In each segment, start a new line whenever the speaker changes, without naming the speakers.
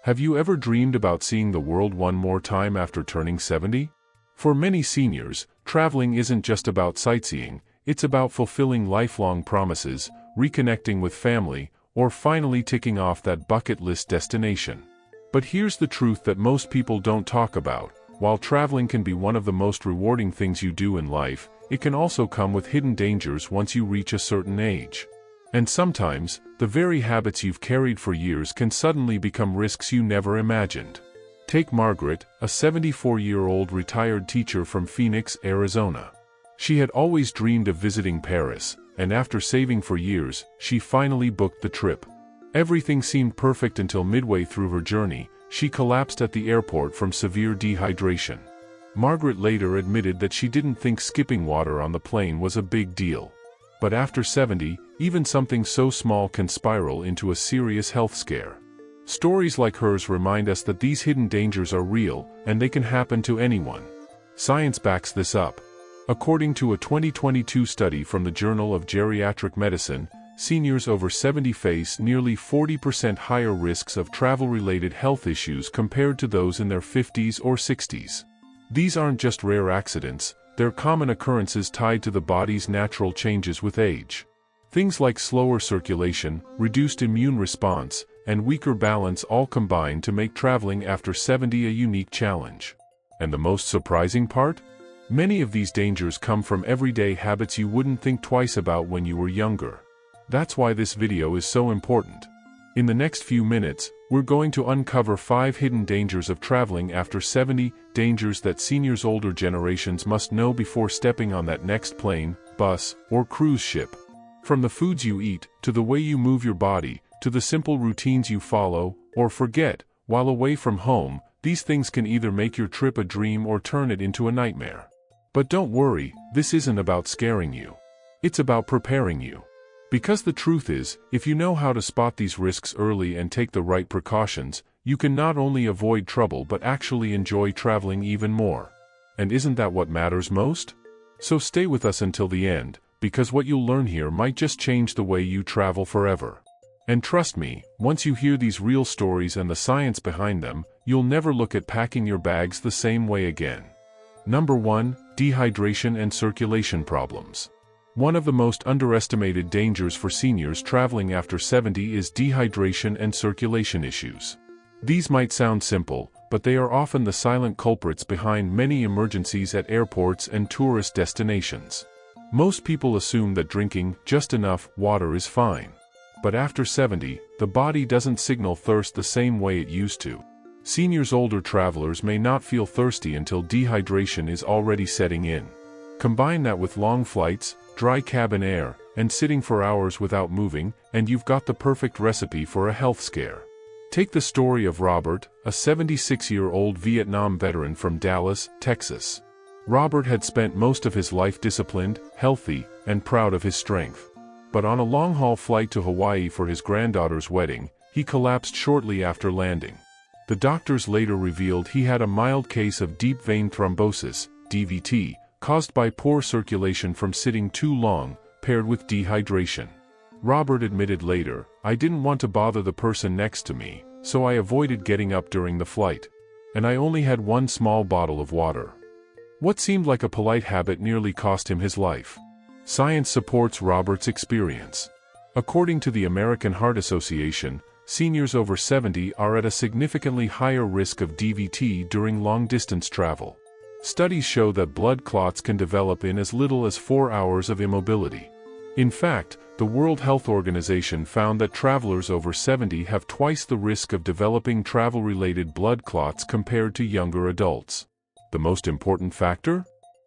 Have you ever dreamed about seeing the world one more time after turning 70? For many seniors, traveling isn't just about sightseeing, it's about fulfilling lifelong promises, reconnecting with family, or finally ticking off that bucket list destination. But here's the truth that most people don't talk about. While traveling can be one of the most rewarding things you do in life, it can also come with hidden dangers once you reach a certain age. And sometimes, the very habits you've carried for years can suddenly become risks you never imagined. Take Margaret, a 74-year-old retired teacher from Phoenix, Arizona. She had always dreamed of visiting Paris, and after saving for years, she finally booked the trip. Everything seemed perfect until midway through her journey, she collapsed at the airport from severe dehydration. Margaret later admitted that she didn't think skipping water on the plane was a big deal. But after 70, even something so small can spiral into a serious health scare. Stories like hers remind us that these hidden dangers are real, and they can happen to anyone. Science backs this up. According to a 2022 study from the Journal of Geriatric Medicine, seniors over 70 face nearly 40% higher risks of travel-related health issues compared to those in their 50s or 60s. These aren't just rare accidents, they're common occurrences tied to the body's natural changes with age. Things like slower circulation, reduced immune response, and weaker balance all combine to make traveling after 70 a unique challenge. And the most surprising part? Many of these dangers come from everyday habits you wouldn't think twice about when you were younger. That's why this video is so important. In the next few minutes, we're going to uncover 5 hidden dangers of traveling after 70, dangers that seniors older generations must know before stepping on that next plane, bus, or cruise ship. From the foods you eat, to the way you move your body, to the simple routines you follow, or forget, while away from home, these things can either make your trip a dream or turn it into a nightmare. But don't worry, this isn't about scaring you. It's about preparing you. Because the truth is, if you know how to spot these risks early and take the right precautions, you can not only avoid trouble but actually enjoy traveling even more. And isn't that what matters most? So stay with us until the end, because what you'll learn here might just change the way you travel forever. And trust me, once you hear these real stories and the science behind them, you'll never look at packing your bags the same way again. Number 1. Dehydration and circulation problems. One of the most underestimated dangers for seniors traveling after 70 is dehydration and circulation issues. These might sound simple, but they are often the silent culprits behind many emergencies at airports and tourist destinations. Most people assume that drinking just enough water is fine. But after 70, the body doesn't signal thirst the same way it used to. Seniors older travelers may not feel thirsty until dehydration is already setting in. Combine that with long flights, dry cabin air, and sitting for hours without moving, and you've got the perfect recipe for a health scare. Take the story of Robert, a 76-year-old Vietnam veteran from Dallas, Texas. Robert had spent most of his life disciplined, healthy, and proud of his strength. But on a long-haul flight to Hawaii for his granddaughter's wedding, he collapsed shortly after landing. The doctors later revealed he had a mild case of deep vein thrombosis, DVT, caused by poor circulation from sitting too long, paired with dehydration. Robert admitted later, "I didn't want to bother the person next to me, so I avoided getting up during the flight. And I only had one small bottle of water." What seemed like a polite habit nearly cost him his life. Science supports Robert's experience. According to the American Heart Association, seniors over 70 are at a significantly higher risk of DVT during long-distance travel. Studies show that blood clots can develop in as little as 4 hours of immobility. In fact, the World Health Organization found that travelers over 70 have twice the risk of developing travel-related blood clots compared to younger adults. The most important factor?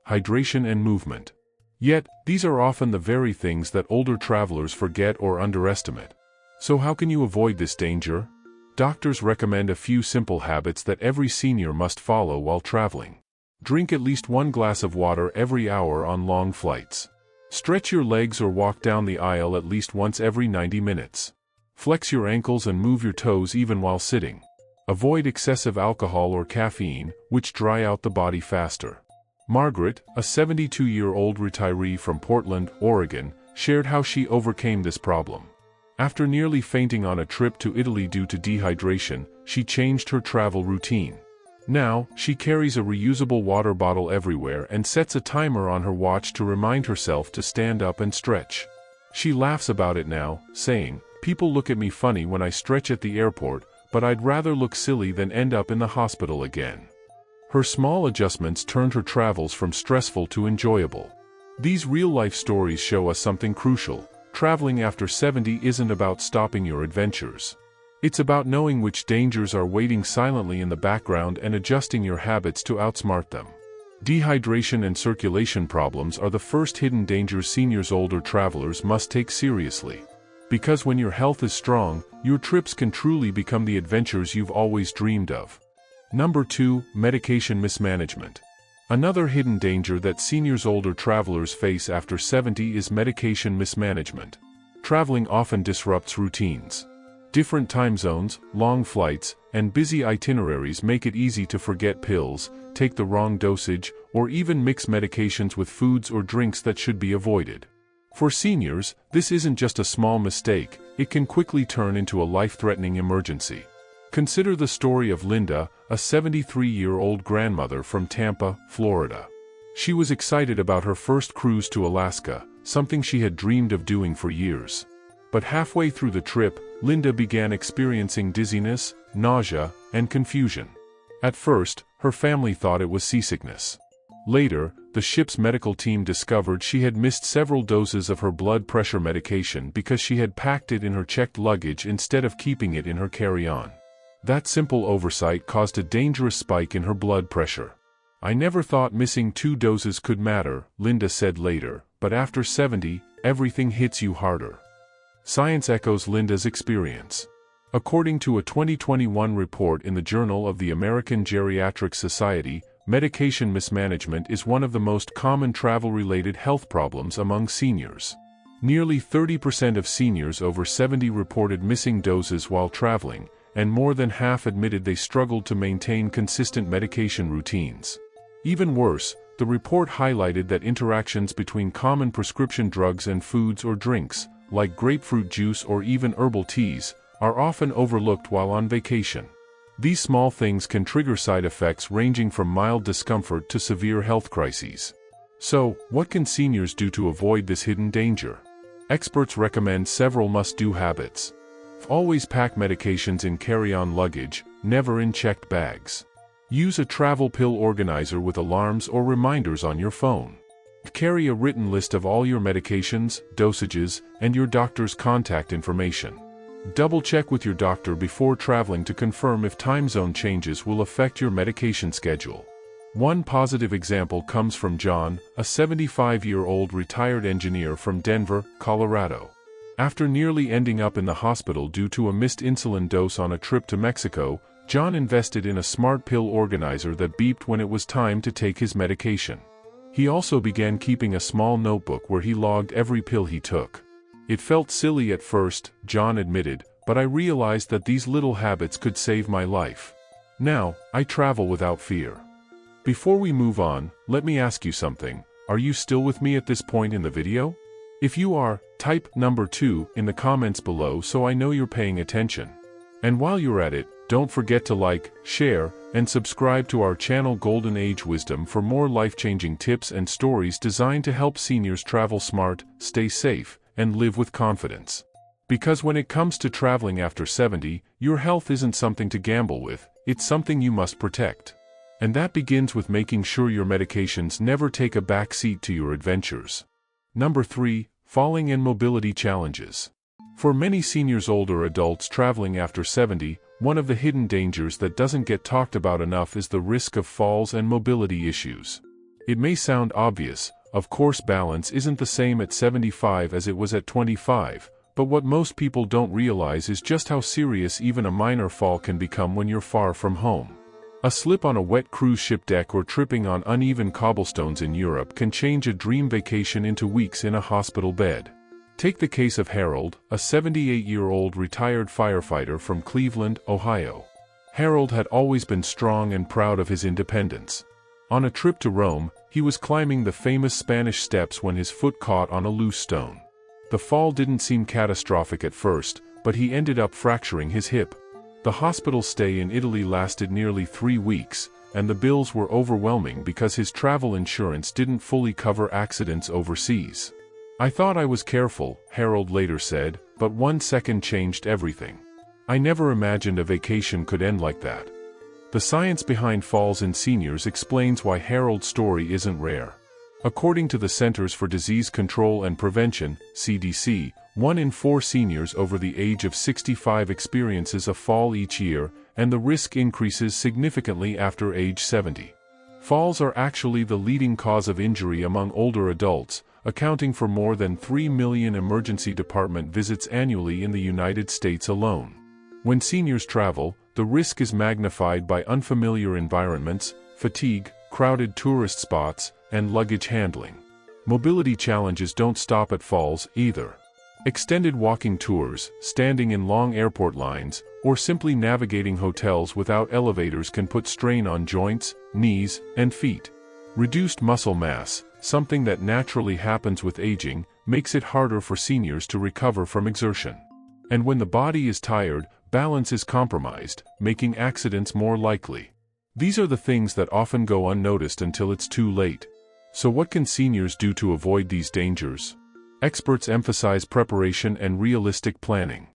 Hydration and movement. Yet, these are often the very things that older travelers forget or underestimate. So how can you avoid this danger? Doctors recommend a few simple habits that every senior must follow while traveling. Drink at least 1 glass of water every hour on long flights. Stretch your legs or walk down the aisle at least once every 90 minutes. Flex your ankles and move your toes even while sitting. Avoid excessive alcohol or caffeine, which dry out the body faster. Margaret, a 72-year-old retiree from Portland, Oregon, shared how she overcame this problem. After nearly fainting on a trip to Italy due to dehydration, she changed her travel routine. Now, she carries a reusable water bottle everywhere and sets a timer on her watch to remind herself to stand up and stretch. She laughs about it now, saying, "People look at me funny when I stretch at the airport, but I'd rather look silly than end up in the hospital again." Her small adjustments turned her travels from stressful to enjoyable. These real-life stories show us something crucial. Traveling after 70 isn't about stopping your adventures. It's about knowing which dangers are waiting silently in the background and adjusting your habits to outsmart them. Dehydration and circulation problems are the first hidden dangers seniors' older travelers must take seriously. Because when your health is strong, your trips can truly become the adventures you've always dreamed of. Number 2, medication mismanagement. Another hidden danger that seniors' older travelers face after 70 is medication mismanagement. Traveling often disrupts routines. Different time zones, long flights, and busy itineraries make it easy to forget pills, take the wrong dosage, or even mix medications with foods or drinks that should be avoided. For seniors, this isn't just a small mistake, it can quickly turn into a life-threatening emergency. Consider the story of Linda, a 73-year-old grandmother from Tampa, Florida. She was excited about her first cruise to Alaska, something she had dreamed of doing for years. But halfway through the trip, Linda began experiencing dizziness, nausea, and confusion. At first, her family thought it was seasickness. Later, the ship's medical team discovered she had missed several doses of her blood pressure medication because she had packed it in her checked luggage instead of keeping it in her carry-on. That simple oversight caused a dangerous spike in her blood pressure. "I never thought missing 2 doses could matter," Linda said later, "but after 70, everything hits you harder." Science echoes Linda's experience. According to a 2021 report in the Journal of the American Geriatric Society, medication mismanagement is one of the most common travel-related health problems among seniors. Nearly 30% of seniors over 70 reported missing doses while traveling, and more than half admitted they struggled to maintain consistent medication routines. Even worse, the report highlighted that interactions between common prescription drugs and foods or drinks, like grapefruit juice or even herbal teas, are often overlooked while on vacation. These small things can trigger side effects ranging from mild discomfort to severe health crises. So, what can seniors do to avoid this hidden danger? Experts recommend several must-do habits. Always pack medications in carry-on luggage, never in checked bags. Use a travel pill organizer with alarms or reminders on your phone. Carry a written list of all your medications, dosages, and your doctor's contact information. Double-check with your doctor before traveling to confirm if time zone changes will affect your medication schedule. One positive example comes from John, a 75-year-old retired engineer from Denver, Colorado. After nearly ending up in the hospital due to a missed insulin dose on a trip to Mexico, John invested in a smart pill organizer that beeped when it was time to take his medication. He also began keeping a small notebook where he logged every pill he took. "It felt silly at first," John admitted, "but I realized that these little habits could save my life. Now, I travel without fear." Before we move on, let me ask you something. Are you still with me at this point in the video? If you are, type number 2 in the comments below so I know you're paying attention. And while you're at it, don't forget to like, share, and subscribe to our channel Golden Age Wisdom for more life-changing tips and stories designed to help seniors travel smart, stay safe, and live with confidence. Because when it comes to traveling after 70, your health isn't something to gamble with, it's something you must protect. And that begins with making sure your medications never take a back seat to your adventures. Number 3, falling and mobility challenges. For many seniors older adults traveling after 70, one of the hidden dangers that doesn't get talked about enough is the risk of falls and mobility issues. It may sound obvious, of course balance isn't the same at 75 as it was at 25, but what most people don't realize is just how serious even a minor fall can become when you're far from home. A slip on a wet cruise ship deck or tripping on uneven cobblestones in Europe can change a dream vacation into weeks in a hospital bed. Take the case of Harold, a 78-year-old retired firefighter from Cleveland, Ohio. Harold had always been strong and proud of his independence. On a trip to Rome, he was climbing the famous Spanish steps when his foot caught on a loose stone. The fall didn't seem catastrophic at first, but he ended up fracturing his hip. The hospital stay in Italy lasted nearly 3 weeks, and the bills were overwhelming because his travel insurance didn't fully cover accidents overseas. "I thought I was careful," Harold later said, "but 1 second changed everything. I never imagined a vacation could end like that." The science behind falls in seniors explains why Harold's story isn't rare. According to the Centers for Disease Control and Prevention, CDC, 1 in 4 seniors over the age of 65 experiences a fall each year, and the risk increases significantly after age 70. Falls are actually the leading cause of injury among older adults, accounting for more than 3 million emergency department visits annually in the United States alone. When seniors travel, the risk is magnified by unfamiliar environments, fatigue, crowded tourist spots, and luggage handling. Mobility challenges don't stop at falls either. Extended walking tours, standing in long airport lines, or simply navigating hotels without elevators can put strain on joints, knees, and feet. Reduced muscle mass, something that naturally happens with aging, makes it harder for seniors to recover from exertion. And when the body is tired, balance is compromised, making accidents more likely. These are the things that often go unnoticed until it's too late. So what can seniors do to avoid these dangers? Experts emphasize preparation and realistic planning.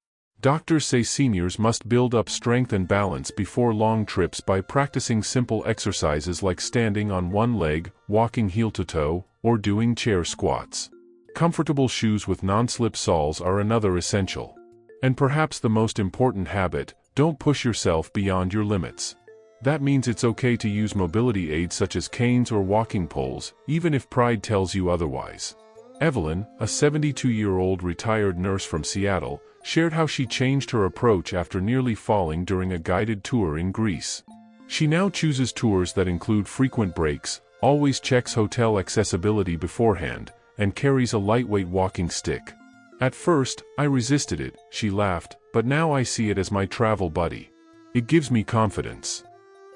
Doctors say seniors must build up strength and balance before long trips by practicing simple exercises like standing on one leg, walking heel to toe, or doing chair squats. Comfortable shoes with non-slip soles are another essential. And perhaps the most important habit, don't push yourself beyond your limits. That means it's okay to use mobility aids such as canes or walking poles, even if pride tells you otherwise. Evelyn, a 72-year-old retired nurse from Seattle, shared how she changed her approach after nearly falling during a guided tour in Greece. She now chooses tours that include frequent breaks, always checks hotel accessibility beforehand, and carries a lightweight walking stick. "At first, I resisted it," she laughed, "but now I see it as my travel buddy. It gives me confidence."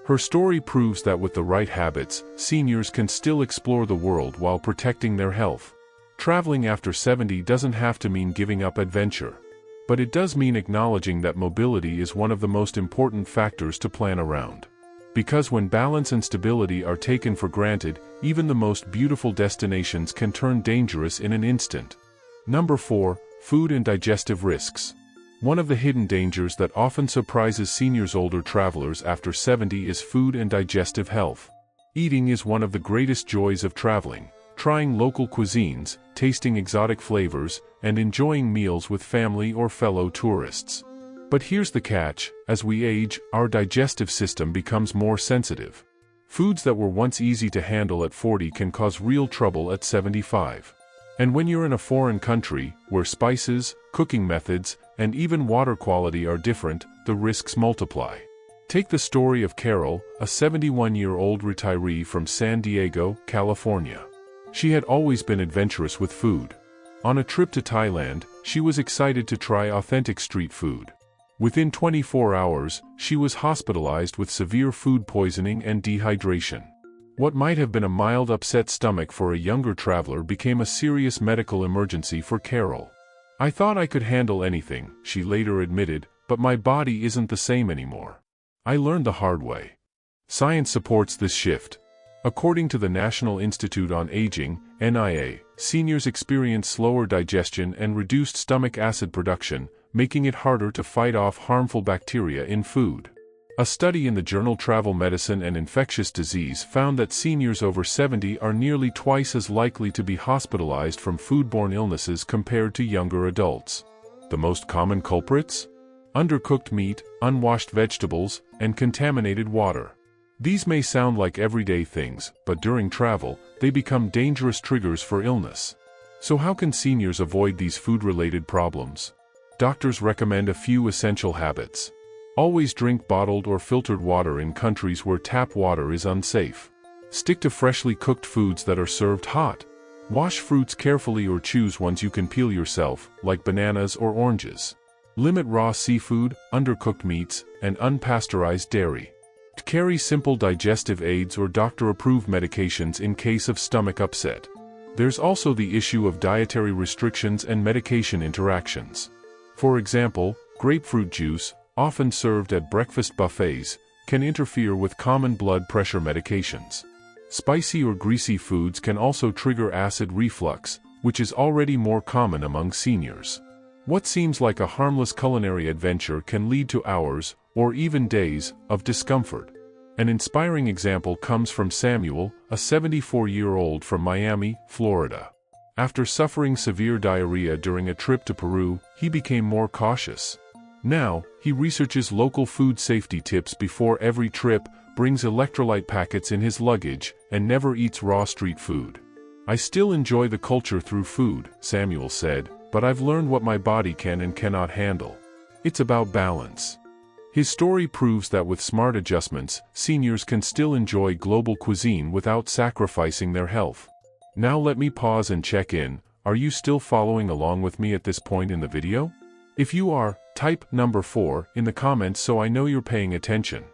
Her story proves that with the right habits, seniors can still explore the world while protecting their health. Traveling after 70 doesn't have to mean giving up adventure. But it does mean acknowledging that mobility is one of the most important factors to plan around. Because when balance and stability are taken for granted, even the most beautiful destinations can turn dangerous in an instant. Number 4, food and digestive risks. One of the hidden dangers that often surprises seniors' older travelers after 70 is food and digestive health. Eating is one of the greatest joys of traveling. Trying local cuisines, tasting exotic flavors, and enjoying meals with family or fellow tourists. But here's the catch: as we age, our digestive system becomes more sensitive. Foods that were once easy to handle at 40 can cause real trouble at 75. And when you're in a foreign country, where spices, cooking methods, and even water quality are different, the risks multiply. Take the story of Carol, a 71-year-old retiree from San Diego, California. She had always been adventurous with food. On a trip to Thailand, she was excited to try authentic street food. Within 24 hours, she was hospitalized with severe food poisoning and dehydration. What might have been a mild upset stomach for a younger traveler became a serious medical emergency for Carol. "I thought I could handle anything," she later admitted, "but my body isn't the same anymore. I learned the hard way." Science supports this shift. According to the National Institute on Aging, NIA, seniors experience slower digestion and reduced stomach acid production, making it harder to fight off harmful bacteria in food. A study in the journal Travel Medicine and Infectious Disease found that seniors over 70 are nearly twice as likely to be hospitalized from foodborne illnesses compared to younger adults. The most common culprits? Undercooked meat, unwashed vegetables, and contaminated water. These may sound like everyday things, but during travel, they become dangerous triggers for illness. So how can seniors avoid these food-related problems? Doctors recommend a few essential habits. Always drink bottled or filtered water in countries where tap water is unsafe. Stick to freshly cooked foods that are served hot. Wash fruits carefully or choose ones you can peel yourself, like bananas or oranges. Limit raw seafood, undercooked meats, and unpasteurized dairy. Carry simple digestive aids or doctor-approved medications in case of stomach upset. There's also the issue of dietary restrictions and medication interactions. For example, grapefruit juice, often served at breakfast buffets, can interfere with common blood pressure medications. Spicy or greasy foods can also trigger acid reflux, which is already more common among seniors. What seems like a harmless culinary adventure can lead to hours, or even days, of discomfort. An inspiring example comes from Samuel, a 74-year-old from Miami, Florida. After suffering severe diarrhea during a trip to Peru, he became more cautious. Now, he researches local food safety tips before every trip, brings electrolyte packets in his luggage, and never eats raw street food. "I still enjoy the culture through food," Samuel said, "but I've learned what my body can and cannot handle. It's about balance." His story proves that with smart adjustments, seniors can still enjoy global cuisine without sacrificing their health. Now let me pause and check in. Are you still following along with me at this point in the video? If you are, type number 4 in the comments so I know you're paying attention.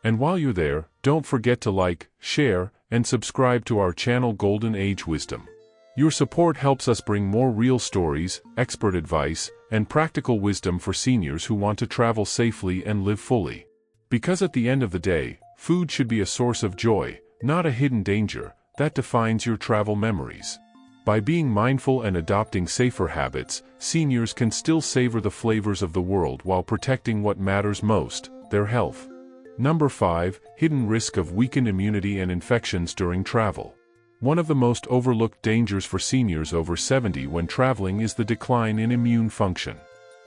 And while you're there, don't forget to like, share, and subscribe to our channel Golden Age Wisdom. Your support helps us bring more real stories, expert advice, and practical wisdom for seniors who want to travel safely and live fully. Because at the end of the day, food should be a source of joy, not a hidden danger, that defines your travel memories. By being mindful and adopting safer habits, seniors can still savor the flavors of the world while protecting what matters most, their health. Number 5, hidden risk of weakened immunity and infections during travel. One of the most overlooked dangers for seniors over 70 when traveling is the decline in immune function.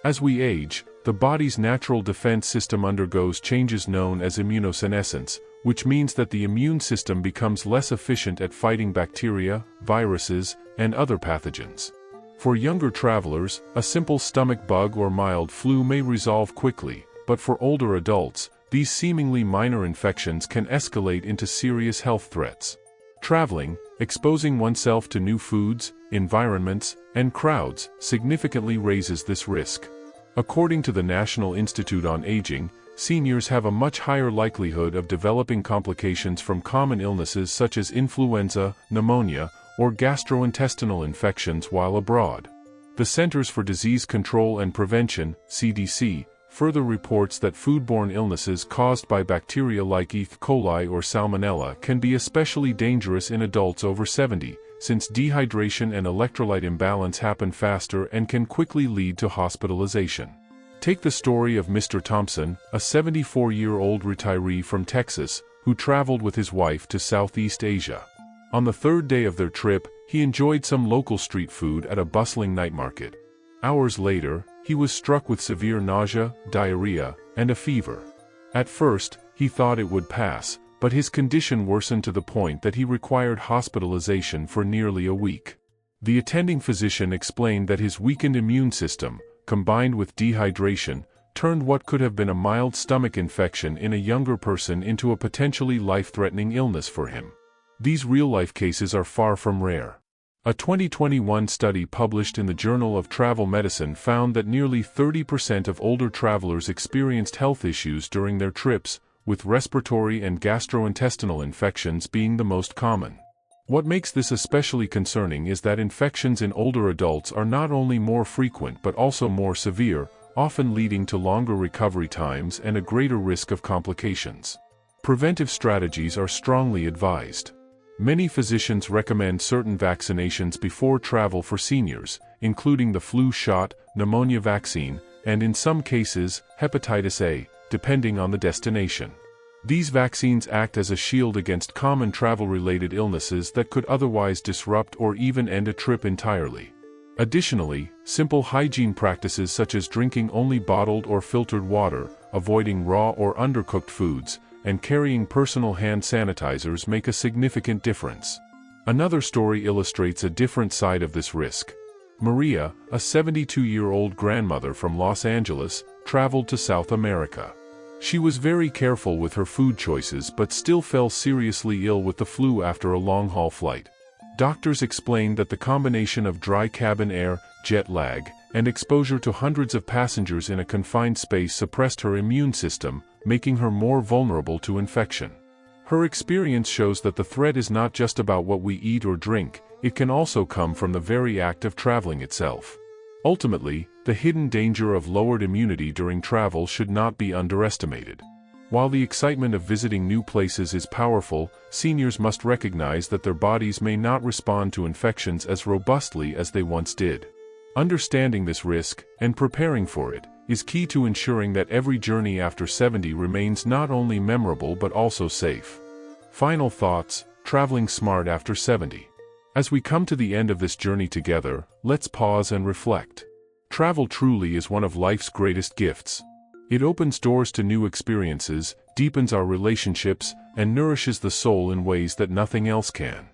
As we age, the body's natural defense system undergoes changes known as immunosenescence, which means that the immune system becomes less efficient at fighting bacteria, viruses, and other pathogens. For younger travelers, a simple stomach bug or mild flu may resolve quickly, but for older adults, these seemingly minor infections can escalate into serious health threats. Traveling, exposing oneself to new foods, environments, and crowds significantly raises this risk. According to the National Institute on Aging, seniors have a much higher likelihood of developing complications from common illnesses such as influenza, pneumonia, or gastrointestinal infections while abroad. The Centers for Disease Control and Prevention, CDC, further reports that foodborne illnesses caused by bacteria like E. coli or Salmonella can be especially dangerous in adults over 70, since dehydration and electrolyte imbalance happen faster and can quickly lead to hospitalization. Take the story of Mr. Thompson, a 74-year-old retiree from Texas, who traveled with his wife to Southeast Asia. On the third day of their trip, he enjoyed some local street food at a bustling night market. Hours later, he was struck with severe nausea, diarrhea, and a fever. At first, he thought it would pass, but his condition worsened to the point that he required hospitalization for nearly a week. The attending physician explained that his weakened immune system, combined with dehydration, turned what could have been a mild stomach infection in a younger person into a potentially life-threatening illness for him. These real-life cases are far from rare. A 2021 study published in the Journal of Travel Medicine found that nearly 30% of older travelers experienced health issues during their trips, with respiratory and gastrointestinal infections being the most common. What makes this especially concerning is that infections in older adults are not only more frequent but also more severe, often leading to longer recovery times and a greater risk of complications. Preventive strategies are strongly advised. Many physicians recommend certain vaccinations before travel for seniors, including the flu shot, pneumonia vaccine, and in some cases, hepatitis A, depending on the destination. These vaccines act as a shield against common travel-related illnesses that could otherwise disrupt or even end a trip entirely. Additionally, simple hygiene practices such as drinking only bottled or filtered water, avoiding raw or undercooked foods, and carrying personal hand sanitizers make a significant difference. Another story illustrates a different side of this risk. Maria, a 72-year-old grandmother from Los Angeles, traveled to South America. She was very careful with her food choices but still fell seriously ill with the flu after a long-haul flight. Doctors explained that the combination of dry cabin air, jet lag, and exposure to hundreds of passengers in a confined space suppressed her immune system, making her more vulnerable to infection. Her experience shows that the threat is not just about what we eat or drink, it can also come from the very act of traveling itself. Ultimately, the hidden danger of lowered immunity during travel should not be underestimated. While the excitement of visiting new places is powerful, seniors must recognize that their bodies may not respond to infections as robustly as they once did. Understanding this risk, and preparing for it, is key to ensuring that every journey after 70 remains not only memorable but also safe. Final thoughts: traveling smart after 70. As we come to the end of this journey together, let's pause and reflect. Travel truly is one of life's greatest gifts. It opens doors to new experiences, deepens our relationships, and nourishes the soul in ways that nothing else can.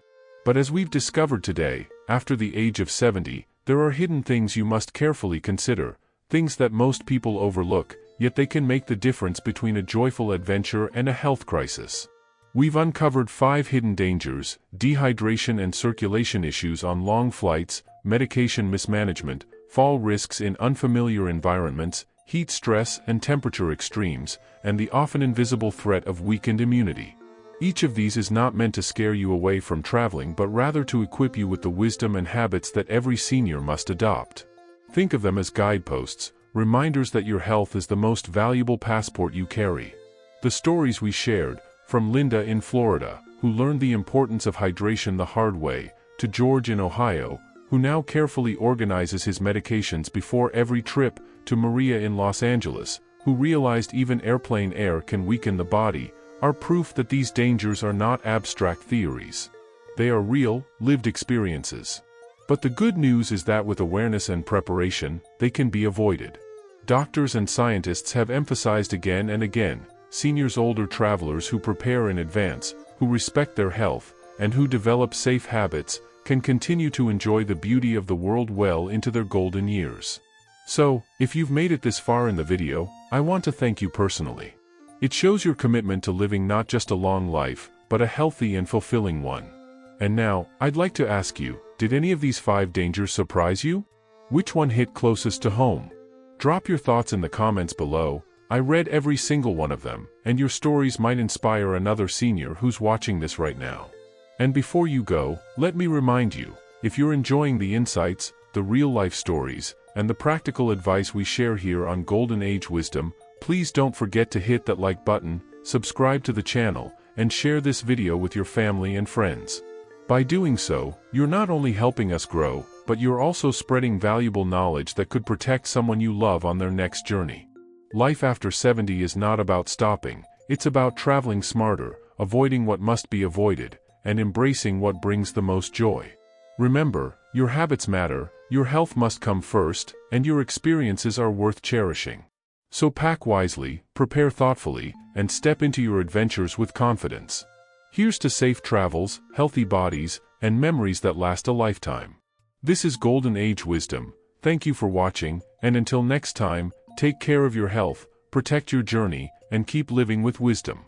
But as we've discovered today, after the age of 70, there are hidden things you must carefully consider, things that most people overlook, yet they can make the difference between a joyful adventure and a health crisis. We've uncovered 5 hidden dangers: dehydration and circulation issues on long flights, medication mismanagement, fall risks in unfamiliar environments, heat stress and temperature extremes, and the often invisible threat of weakened immunity. Each of these is not meant to scare you away from traveling but rather to equip you with the wisdom and habits that every senior must adopt. Think of them as guideposts, reminders that your health is the most valuable passport you carry. The stories we shared, from Linda in Florida, who learned the importance of hydration the hard way, to George in Ohio, who now carefully organizes his medications before every trip, to Maria in Los Angeles, who realized even airplane air can weaken the body, are proof that these dangers are not abstract theories. They are real, lived experiences. But the good news is that with awareness and preparation, they can be avoided. Doctors and scientists have emphasized again and again, seniors, older travelers who prepare in advance, who respect their health, and who develop safe habits, can continue to enjoy the beauty of the world well into their golden years. So, if you've made it this far in the video, I want to thank you personally. It shows your commitment to living not just a long life, but a healthy and fulfilling one. And now, I'd like to ask you, did any of these 5 dangers surprise you? Which one hit closest to home? Drop your thoughts in the comments below. I read every single one of them, and your stories might inspire another senior who's watching this right now. And before you go, let me remind you, if you're enjoying the insights, the real-life stories, and the practical advice we share here on Golden Age Wisdom, please don't forget to hit that like button, subscribe to the channel, and share this video with your family and friends. By doing so, you're not only helping us grow, but you're also spreading valuable knowledge that could protect someone you love on their next journey. Life after 70 is not about stopping, it's about traveling smarter, avoiding what must be avoided, and embracing what brings the most joy. Remember, your habits matter, your health must come first, and your experiences are worth cherishing. So pack wisely, prepare thoughtfully, and step into your adventures with confidence. Here's to safe travels, healthy bodies, and memories that last a lifetime. This is Golden Age Wisdom. Thank you for watching, and until next time, take care of your health, protect your journey, and keep living with wisdom.